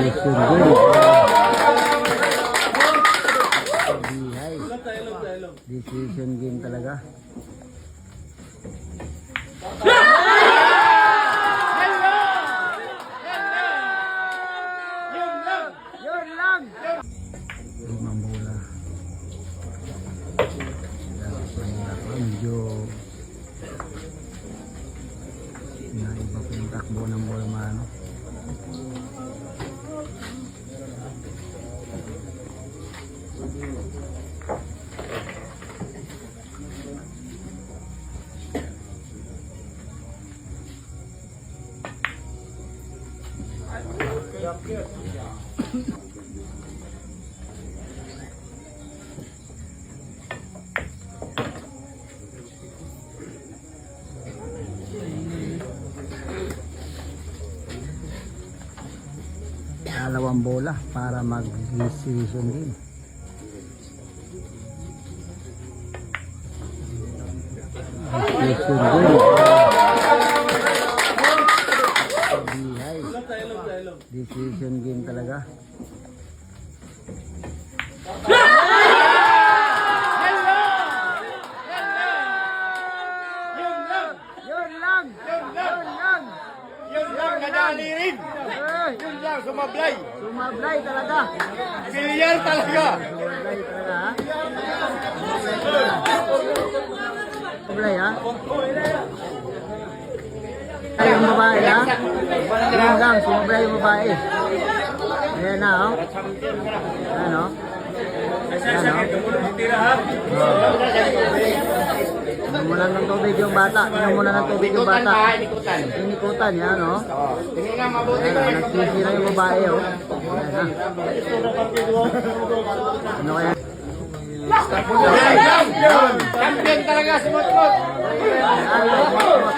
Decision game. Bihay. Decision game talaga. Limang bola. Medyo naiba po yung takbo ng bola mano. Dalawang bola para mag-decision game. Decision game. Bihay. Decision game talaga. Yun lang, nadali rin. Yun lang, sumablay. Sumablay talaga. Bilyar talaga. Sumablay talaga, ha? Sumablay, ha? Ay, yung babae, ha? Yun lang, sumablay yung babae. Ayan na, oh. Ayan, oh. Ayan, oh. Inom mo lang ng tubig yung bata. Inom mo na ng tubig yung bata. Inikutan, yan, oh. Tingin nga mabuti Ayan, ko. nagsisira yung babae, oh. Ayan, ha? Ano kaya? Yun! Champion talaga si Motmot. Ayan, oh.